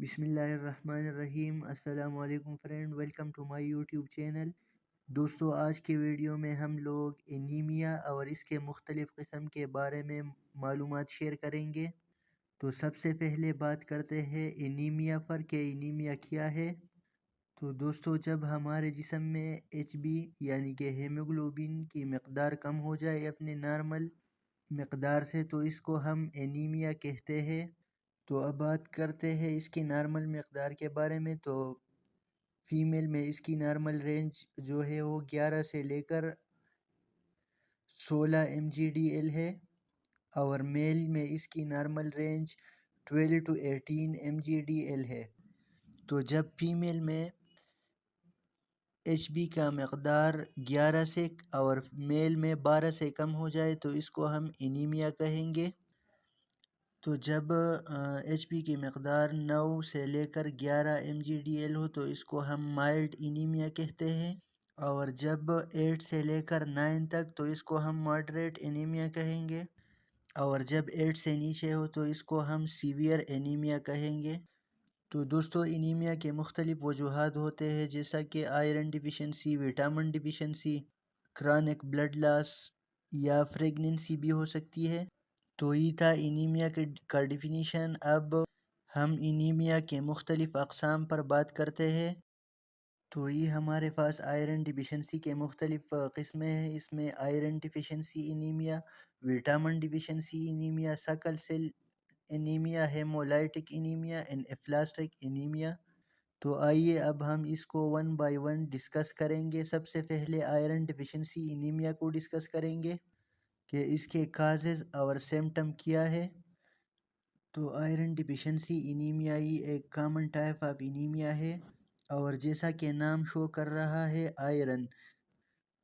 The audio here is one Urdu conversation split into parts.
بسم اللہ الرحمن الرحیم۔ السلام علیکم friend, welcome to my YouTube channel. دوستو، آج کے ویڈیو میں ہم لوگ انیمیا اور اس کے مختلف قسم کے بارے میں معلومات شیئر کریں گے۔ تو سب سے پہلے بات کرتے ہیں انیمیا پر کہ انیمیا کیا ہے۔ تو دوستو، جب ہمارے جسم میں ایچ بی یعنی کہ ہیموگلوبن کی مقدار کم ہو جائے اپنے نارمل مقدار سے، تو اس کو ہم انیمیا کہتے ہیں۔ تو اب بات کرتے ہیں اس کی نارمل مقدار کے بارے میں۔ تو فیمیل میں اس کی نارمل رینج جو ہے وہ 11 سے لے کر 16 mgdl ہے، اور میل میں اس کی نارمل رینج 12 to 18 mgdl ہے۔ تو جب فیمیل میں ایچ بی کا مقدار 11 سے اور میل میں 12 سے کم ہو جائے تو اس کو ہم انیمیا کہیں گے۔ تو جب ایچ پی کی مقدار 9 سے لے کر 11 mgdl ہو تو اس کو ہم مائلڈ انیمیا کہتے ہیں، اور جب 8 سے لے کر 9 تک تو اس کو ہم ماڈریٹ انیمیا کہیں گے، اور جب 8 سے نیچے ہو تو اس کو ہم سیویئر انیمیا کہیں گے۔ تو دوستو، انیمیا کے مختلف وجوہات ہوتے ہیں، جیسا کہ iron deficiency, vitamin deficiency, chronic blood loss یا پریگننسی بھی ہو سکتی ہے۔ تو یہ تھا انیمیا کا ڈیفینیشن۔ اب ہم انیمیا کے مختلف اقسام پر بات کرتے ہیں۔ تو یہ ہمارے پاس آئرن ڈیفیشنسی کے مختلف قسمیں ہیں۔ اس میں iron deficiency anaemia, vitamin deficiency anaemia, sickle cell anaemia, haemolytic anaemia, aplastic anaemia. تو آئیے اب ہم اس کو ون بائی ون ڈسکس کریں گے۔ سب سے پہلے آئرن ڈیفیشنسی انیمیا کو ڈسکس کریں گے کہ اس کے کازز اور سمٹم کیا ہے۔ تو آئرن ڈیفیشنسی انیمیا یہ ایک کامن ٹائپ آف انیمیا ہے، اور جیسا کہ نام شو کر رہا ہے آئرن،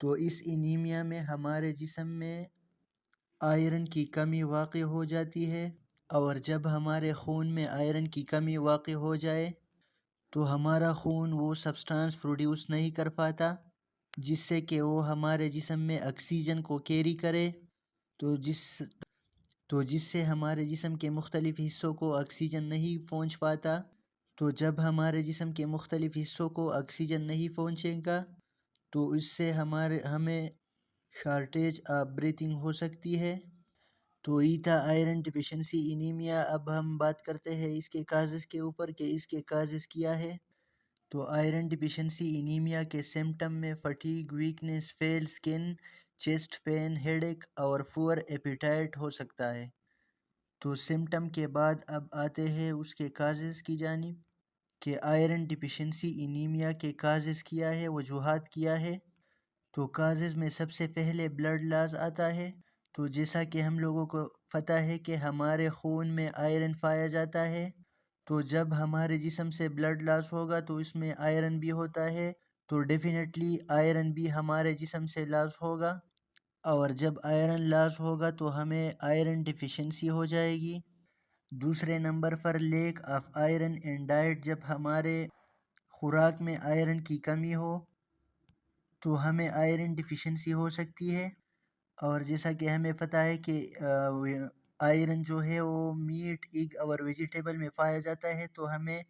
تو اس انیمیا میں ہمارے جسم میں آئرن کی کمی واقع ہو جاتی ہے، اور جب ہمارے خون میں آئرن کی کمی واقع ہو جائے تو ہمارا خون وہ سبسٹانس پروڈیوس نہیں کر پاتا جس سے کہ وہ ہمارے جسم میں آکسیجن کو کیری کرے، تو جس سے ہمارے جسم کے مختلف حصوں کو آکسیجن نہیں پہنچ پاتا۔ تو جب ہمارے جسم کے مختلف حصوں کو آکسیجن نہیں پہنچے گا تو اس سے ہمیں شارٹیج آف بریتھنگ ہو سکتی ہے۔ تو یہ تھا آئرن ڈیفیشنسی انیمیا۔ اب ہم بات کرتے ہیں اس کے کازز کے اوپر کہ اس کے کازز کیا ہے۔ تو آئرن ڈیفیشنسی انیمیا کے سمٹم میں فٹیگ، ویکنیس، پیل سکن، چیسٹ پین، ہیڈ ایک اور پور ایپیٹائٹ ہو سکتا ہے۔ تو سمٹم کے بعد اب آتے ہیں اس کے کازز کی جانب کہ آئرن ڈیفیشنسی انیمیا کے کازز کیا ہے، وجوہات کیا ہے۔ تو کازز میں سب سے پہلے بلڈ لاس آتا ہے۔ تو جیسا کہ ہم لوگوں کو پتہ ہے کہ ہمارے خون میں آئرن پایا جاتا ہے، تو جب ہمارے جسم سے بلڈ لاس ہوگا تو اس میں آئرن بھی ہوتا ہے، تو ڈیفینیٹلی آئرن بھی ہمارے جسم سے لاس ہوگا، اور جب آئرن لاس ہوگا تو ہمیں آئرن ڈیفیشنسی ہو جائے گی۔ دوسرے نمبر پر lack of iron in diet, جب ہمارے خوراک میں آئرن کی کمی ہو تو ہمیں آئرن ڈیفیشنسی ہو سکتی ہے۔ اور جیسا کہ ہمیں پتہ ہے کہ آئرن جو ہے وہ میٹ، ایگ اور ویجیٹیبل میں پایا جاتا ہے، تو ہمیں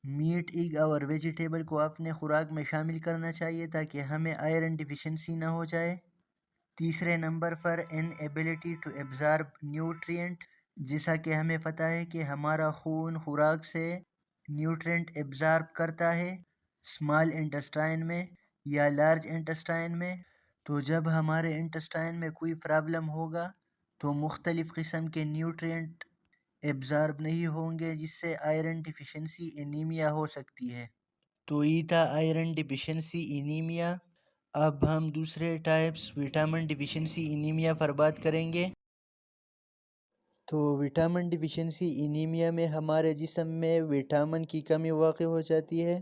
میٹ، ایگ اور ویجیٹیبل کو اپنے خوراک میں شامل کرنا چاہیے تاکہ ہمیں آئرن ڈیفیشنسی نہ ہو جائے۔ تیسرے نمبر پر inability to absorb nutrient, جیسا کہ ہمیں پتہ ہے کہ ہمارا خون خوراک سے نیوٹرینٹ ایبزارب کرتا ہے اسمال انٹسٹائن میں یا لارج انٹسٹائن میں۔ تو جب ہمارے انٹسٹائن میں کوئی پرابلم ہوگا تو مختلف قسم کے نیوٹرینٹ ایبزارب نہیں ہوں گے، جس سے آئرن ڈیفیشنسی انیمیا ہو سکتی ہے۔ تو یہ تھا آئرن ڈیفیشنسی انیمیا۔ اب ہم دوسرے ٹائپس وٹامن ڈیفیشنسی انیمیا پر بات کریں گے۔ تو وٹامن ڈیفیشنسی انیمیا میں ہمارے جسم میں وٹامن کی کمی واقع ہو جاتی ہے۔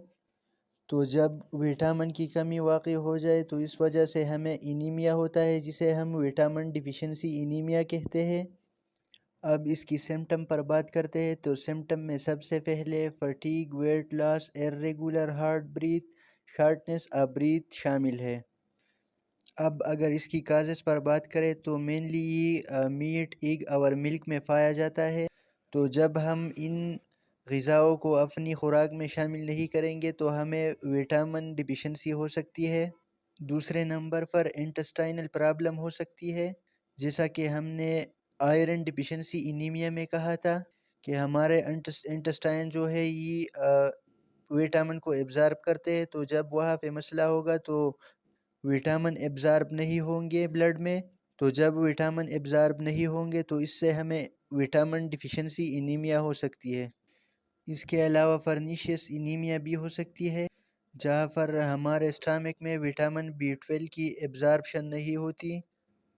تو جب وٹامن کی کمی واقع ہو جائے تو اس وجہ سے ہمیں انیمیا ہوتا ہے، جسے ہم وٹامن ڈیفیشنسی انیمیا کہتے ہیں۔ اب اس کی سمٹم پر بات کرتے ہیں۔ تو سمٹم میں سب سے پہلے fatigue, weight loss, irregular heart breath, shortness of breath شامل ہے۔ اب اگر اس کی کازز پر بات کریں تو مینلی میٹ، ایگ اور ملک میں پایا جاتا ہے۔ تو جب ہم ان غذاؤں کو اپنی خوراک میں شامل نہیں کریں گے تو ہمیں وٹامن ڈیفیشنسی ہو سکتی ہے۔ دوسرے نمبر پر انٹسٹائنل پرابلم ہو سکتی ہے، جیسا کہ ہم نے آئرن ڈیفیشنسی انیمیا میں کہا تھا کہ ہمارے انٹسٹائن جو ہے یہ وٹامن کو ایبزارب کرتے ہیں، تو جب وہاں پہ مسئلہ ہوگا تو وٹامن ایبزارب نہیں ہوں گے بلڈ میں، تو جب وٹامن ایبزارب نہیں ہوں گے تو اس سے ہمیں وٹامن ڈیفیشنسی انیمیا ہو سکتی ہے۔ اس کے علاوہ فرنیشیس انیمیا بھی ہو سکتی ہے، جہاں پر ہمارے اسٹامک میں وٹامن B12 کی ایبزارپشن نہیں ہوتی،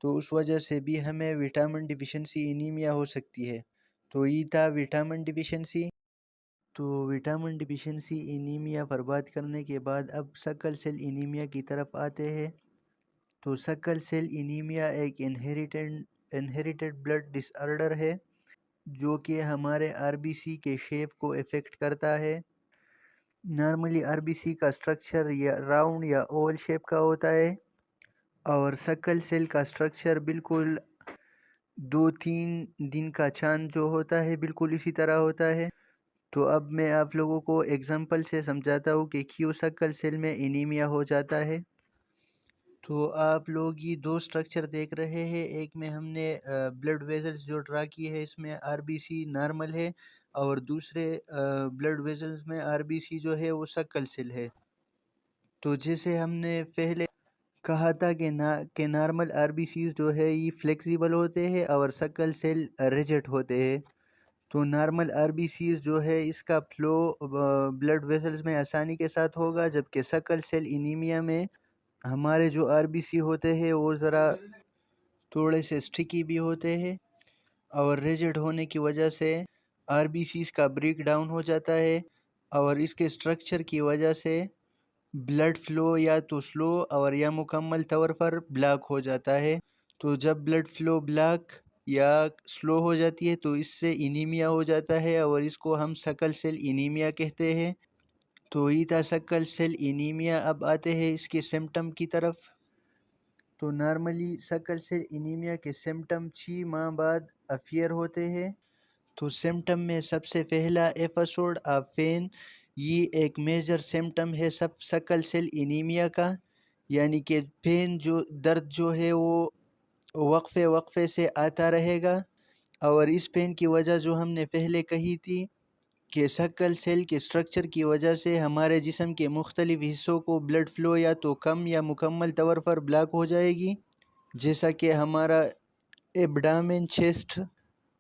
تو اس وجہ سے بھی ہمیں وٹامن ڈیفیشنسی انیمیا ہو سکتی ہے۔ تو یہ تھا وٹامن ڈیفیشنسی۔ تو وٹامن ڈیفیشنسی انیمیا پر بات کرنے کے بعد اب سکل سیل انیمیا کی طرف آتے ہیں۔ تو سکل سیل انیمیا ایک انہیریٹڈ بلڈ ڈس آرڈر ہے جو کہ ہمارے آر بی سی کے شیپ کو افیکٹ کرتا ہے۔ نارملی آر بی سی کا سٹرکچر یا راؤنڈ یا اوول شیپ کا ہوتا ہے، اور سکل سیل کا سٹرکچر بالکل 2-3 دن کا چاند جو ہوتا ہے بالکل اسی طرح ہوتا ہے۔ تو اب میں آپ لوگوں کو ایگزامپل سے سمجھاتا ہوں کہ کیوں سکل سیل میں انیمیا ہو جاتا ہے۔ تو آپ لوگ یہ دو سٹرکچر دیکھ رہے ہیں، ایک میں ہم نے بلڈ ویزلز جو ڈرا کی ہے، اس میں آر بی سی نارمل ہے، اور دوسرے بلڈ ویزلز میں آر بی سی جو ہے وہ سکل سیل ہے۔ تو جیسے ہم نے پہلے کہا تھا کہ نارمل آر بی سیز جو ہے یہ فلیکسیبل ہوتے ہیں اور سکل سیل ریجٹ ہوتے ہیں۔ تو نارمل آر بی سیز جو ہے اس کا فلو بلڈ ویزلز میں آسانی کے ساتھ ہوگا، جبکہ سکل سیل انیمیا میں ہمارے جو آر بی سی ہوتے ہیں وہ ذرا تھوڑے سے سٹکی بھی ہوتے ہیں، اور ریجڈ ہونے کی وجہ سے آر بی سیز کا بریک ڈاؤن ہو جاتا ہے، اور اس کے سٹرکچر کی وجہ سے بلڈ فلو یا تو سلو اور یا مکمل طور پر بلاک ہو جاتا ہے۔ تو جب بلڈ فلو بلاک یا سلو ہو جاتی ہے تو اس سے انیمیا ہو جاتا ہے، اور اس کو ہم سکل سیل انیمیا کہتے ہیں۔ تو یہ تھا سکل سیل انیمیا۔ اب آتے ہیں اس کے سمٹم کی طرف۔ تو نارملی سکل سیل انیمیا کے سمٹم 6 ماہ بعد افیئر ہوتے ہیں۔ تو سمٹم میں سب سے پہلا ایپیسوڈ آف پین، یہ ایک میجر سمٹم ہے سکل سیل انیمیا کا، یعنی کہ پین جو درد جو ہے وہ وقفے سے آتا رہے گا، اور اس پین کی وجہ جو ہم نے پہلے کہی تھی کہ سکل سیل کے سٹرکچر کی وجہ سے ہمارے جسم کے مختلف حصوں کو بلڈ فلو یا تو کم یا مکمل طور پر بلاک ہو جائے گی، جیسا کہ ہمارا ایبڈامن، چیسٹ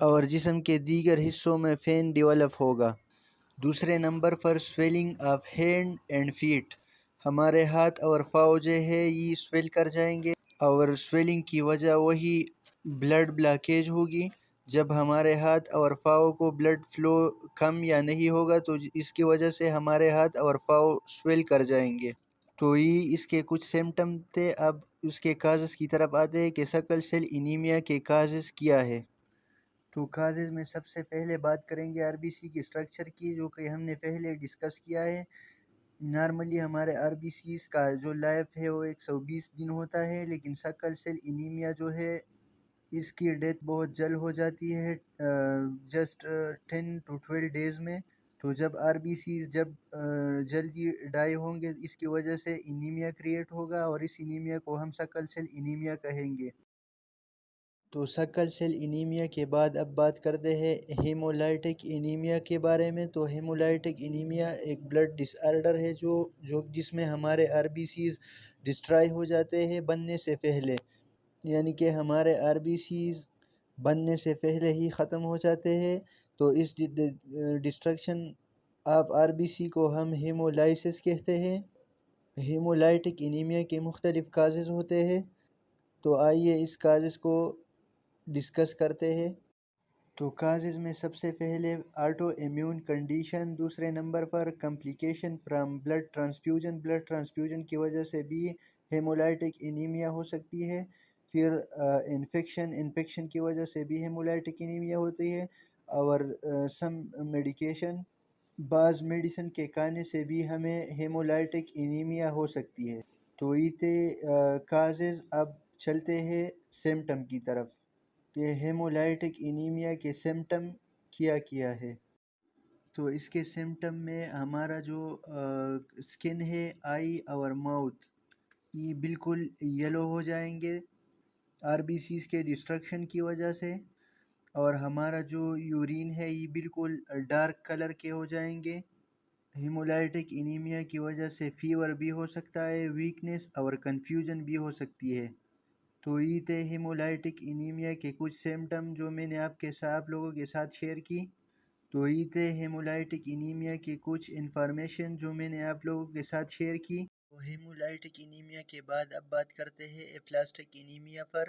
اور جسم کے دیگر حصوں میں پین ڈیولپ ہوگا۔ دوسرے نمبر پر swelling of hand and feet, ہمارے ہاتھ اور پاؤں جو ہے یہ سویل کر جائیں گے، اور سویلنگ کی وجہ وہی بلڈ بلاکیج ہوگی۔ جب ہمارے ہاتھ اور پاؤں کو بلڈ فلو کم یا نہیں ہوگا تو اس کی وجہ سے ہمارے ہاتھ اور پاؤں سویل کر جائیں گے۔ تو یہ اس کے کچھ سمٹم تھے۔ اب اس کے کازز کی طرف آتے ہیں کہ سکل سیل انیمیا کے کازز کیا ہے۔ تو کازز میں سب سے پہلے بات کریں گے آر بی سی کی سٹرکچر کی، جو کہ ہم نے پہلے ڈسکس کیا ہے۔ نارملی ہمارے آر بی سیز کا جو لائف ہے وہ 120 دن ہوتا ہے، لیکن سکل سیل انیمیا جو ہے اس کی ڈیتھ بہت جلد ہو جاتی ہے، جسٹ 10 to 12 days میں۔ تو جب آر بی سیز جلدی ڈائی ہوں گے، اس کی وجہ سے انیمیا کریٹ ہوگا، اور اس انیمیا کو ہم سکل سیل انیمیا کہیں گے۔ تو سکل سیل انیمیا کے بعد اب بات کرتے ہیں ہیمولائٹک انیمیا کے بارے میں۔ تو ہیمولائٹک انیمیا ایک بلڈ ڈس آرڈر ہے جس میں ہمارے آر بی سیز ڈسٹرائی ہو جاتے ہیں بننے سے پہلے، یعنی کہ ہمارے آر بی سیز بننے سے پہلے ہی ختم ہو جاتے ہیں۔ تو اس destruction of R B C کو ہم ہیمولائسس کہتے ہیں۔ ہیمولائٹک انیمیا کے مختلف کازز ہوتے ہیں، تو آئیے اس کازز کو ڈسکس کرتے ہیں۔ تو کازز میں سب سے پہلے آٹو امیون کنڈیشن، دوسرے نمبر پر کمپلیکیشن فرام بلڈ ٹرانسفیوژن کی وجہ سے بھی ہیمولائٹک انیمیا ہو سکتی ہے۔ پھر انفیکشن کی وجہ سے بھی ہیمولائٹک انیمیا ہوتی ہے، اور سم میڈیکیشن، بعض میڈیسن کے کھانے سے بھی ہمیں ہیمولائٹک انیمیا ہو سکتی ہے۔ تو یہ تھے کازز۔ اب چلتے ہیں سمٹم کی طرف کہ ہیمولائٹک انیمیا کے سمٹم کیا ہے۔ تو اس کے سمٹم میں ہمارا جو سکن ہے، آئی اور ماؤتھ، یہ بالکل یلو ہو جائیں گے آر بی سیز کے ڈسٹرکشن کی وجہ سے، اور ہمارا جو یورین ہے یہ بالکل ڈارک کلر کے ہو جائیں گے۔ ہیمولائٹک انیمیا کی وجہ سے فیور بھی ہو سکتا ہے، ویکنس اور کنفیوژن بھی ہو سکتی ہے۔ تو یہ تھے ہیمولائٹک انیمیا کے کچھ سمٹم جو میں نے آپ لوگوں کے ساتھ شیئر کی۔ تو یہ تھے ہیمولائٹک انیمیا کی کچھ انفارمیشن جو میں نے آپ لوگوں کے ساتھ شیئر کی۔ تو ہیمولائٹک انیمیا کے بعد اب بات کرتے ہیں ایپلاسٹک انیمیا پر۔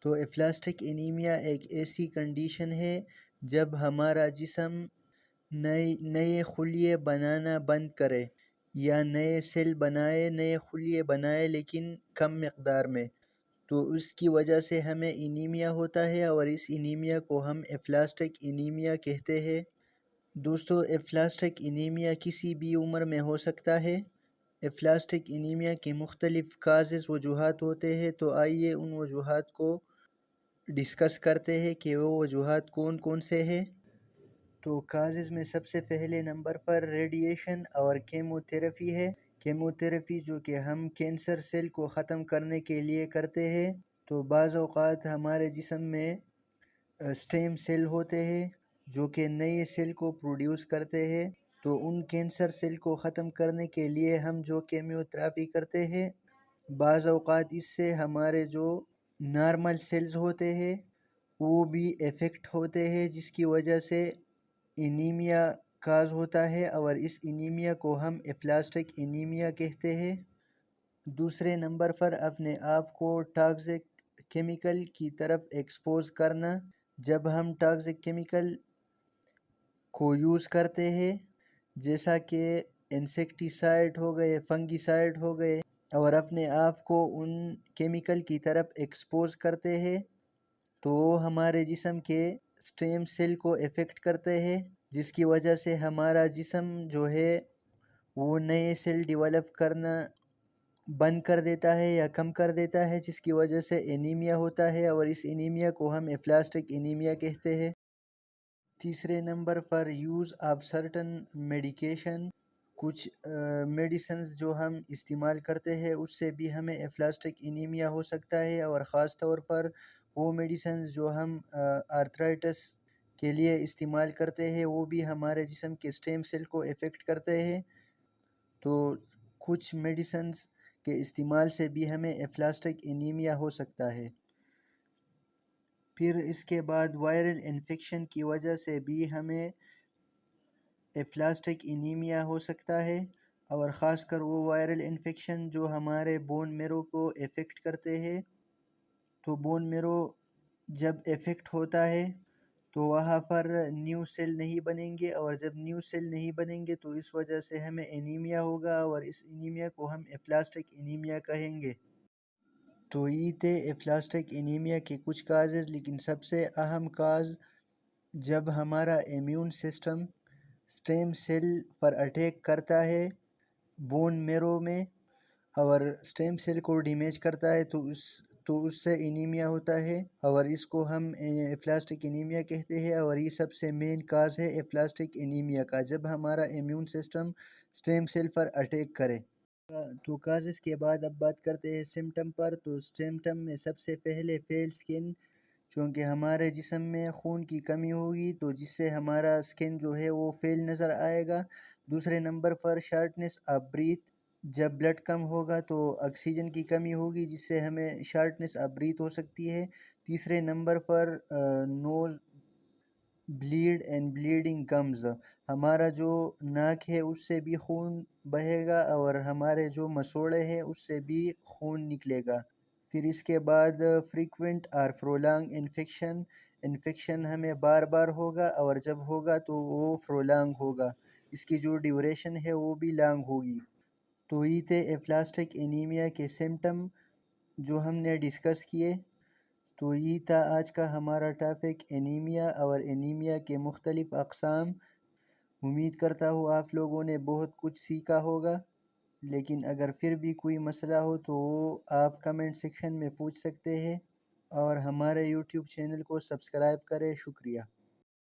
تو ایپلاسٹک انیمیا ایک ایسی کنڈیشن ہے جب ہمارا جسم نئے خلیے بنانا بند کرے یا نئے سیل بنائے، نئے خلیے بنائے لیکن کم مقدار میں، تو اس کی وجہ سے ہمیں انیمیا ہوتا ہے، اور اس انیمیا کو ہم ایپلاسٹک انیمیا کہتے ہیں۔ دوستو، ایپلاسٹک انیمیا کسی بھی عمر میں ہو سکتا ہے۔ ایپلاسٹک انیمیا کے مختلف کازز وجوہات ہوتے ہیں، تو آئیے ان وجوہات کو ڈسکس کرتے ہیں کہ وہ وجوہات کون کون سے ہیں۔ تو کازز میں سب سے پہلے نمبر پر ریڈیشن اور کیمو تھراپی ہے۔ کیمو تھراپی جو کہ ہم کینسر سیل کو ختم کرنے کے لیے کرتے ہیں۔ تو بعض اوقات ہمارے جسم میں اسٹیم سیل ہوتے ہیں جو کہ نئے سیل کو پروڈیوس کرتے ہیں، تو ان کینسر سیل کو ختم کرنے کے لیے ہم جو کیمو تھراپی کرتے ہیں، بعض اوقات اس سے ہمارے جو نارمل سیلز ہوتے ہیں وہ بھی افیکٹ ہوتے ہیں، جس کی وجہ سے انیمیا کاز ہوتا ہے، اور اس انیمیا کو ہم ایپلاسٹک انیمیا کہتے ہیں۔ دوسرے نمبر پر اپنے آپ کو ٹاکسک کیمیکل کی طرف ایکسپوز کرنا۔ جب ہم ٹاکسک کیمیکل کو یوز کرتے ہیں، جیسا کہ انسیکٹیسائڈ ہو گئے، فنگی سائڈ ہو گئے، اور اپنے آپ کو ان کیمیکل کی طرف ایکسپوز کرتے ہیں، تو ہمارے جسم کے اسٹیم سیل کو افیکٹ کرتے ہیں، جس کی وجہ سے ہمارا جسم جو ہے وہ نئے سیل ڈیولپ کرنا بند کر دیتا ہے یا کم کر دیتا ہے، جس کی وجہ سے انیمیا ہوتا ہے، اور اس انیمیا کو ہم ایپلاسٹک انیمیا کہتے ہیں۔ تیسرے نمبر پر یوز آف سرٹن میڈیکیشن، کچھ میڈیسنز جو ہم استعمال کرتے ہیں اس سے بھی ہمیں ایپلاسٹک انیمیا ہو سکتا ہے، اور خاص طور پر وہ میڈیسنز جو ہم آرتھرائٹس کے لیے استعمال کرتے ہیں وہ بھی ہمارے جسم کے اسٹیم سیل کو افیکٹ کرتے ہیں۔ تو کچھ میڈیسنز کے استعمال سے بھی ہمیں ایپلاسٹک انیمیا ہو سکتا ہے۔ پھر اس کے بعد وائرل انفیکشن کی وجہ سے بھی ہمیں ایپلاسٹک انیمیا ہو سکتا ہے، اور خاص کر وہ وائرل انفیکشن جو ہمارے بون میرو کو افیکٹ کرتے ہیں۔ تو بون میرو جب افیکٹ ہوتا ہے تو وہاں پر نیو سیل نہیں بنیں گے، اور جب نیو سیل نہیں بنیں گے تو اس وجہ سے ہمیں انیمیا ہوگا، اور اس انیمیا کو ہم ایپلاسٹک انیمیا کہیں گے۔ تو یہ تھے ایپلاسٹک انیمیا کے کچھ کازز، لیکن سب سے اہم کاز جب ہمارا ایمیون سسٹم اسٹیم سیل پر اٹیک کرتا ہے بون میرو میں، اور اسٹیم سیل کو ڈیمیج کرتا ہے، تو اس سے انیمیا ہوتا ہے، اور اس کو ہم ایپلاسٹک انیمیا کہتے ہیں، اور یہ سب سے مین کاز ہے ایپلاسٹک انیمیا کا، جب ہمارا ایمیون سسٹم اسٹیم سیل پر اٹیک کرے۔ تو کازز کے بعد اب بات کرتے ہیں سمٹم پر۔ تو سمٹم میں سب سے پہلے پیل سکن، چونکہ ہمارے جسم میں خون کی کمی ہوگی تو جس سے ہمارا سکن جو ہے وہ فیل نظر آئے گا۔ دوسرے نمبر پر شارٹنس آف بریتھ، جب بلڈ کم ہوگا تو آکسیجن کی کمی ہوگی جس سے ہمیں شارٹنس آف بریتھ ہو سکتی ہے۔ تیسرے نمبر پر nose bleed and bleeding gums, ہمارا جو ناک ہے اس سے بھی خون بہے گا، اور ہمارے جو مسوڑے ہیں اس سے بھی خون نکلے گا۔ پھر اس کے بعد فریکوینٹ اور پرولانگ انفیکشن ہمیں بار بار ہوگا، اور جب ہوگا تو وہ پرولانگ ہوگا، اس کی جو ڈیوریشن ہے وہ بھی لانگ ہوگی۔ تو یہ تھے ایپلاسٹک انیمیا کے سمٹم جو ہم نے ڈسکس کیے۔ تو یہ تھا آج کا ہمارا ٹاپک انیمیا اور انیمیا کے مختلف اقسام۔ امید کرتا ہوں آپ لوگوں نے بہت کچھ سیکھا ہوگا، لیکن اگر پھر بھی کوئی مسئلہ ہو تو وہ آپ کمنٹ سیکشن میں پوچھ سکتے ہیں، اور ہمارے یوٹیوب چینل کو سبسکرائب کریں۔ شکریہ۔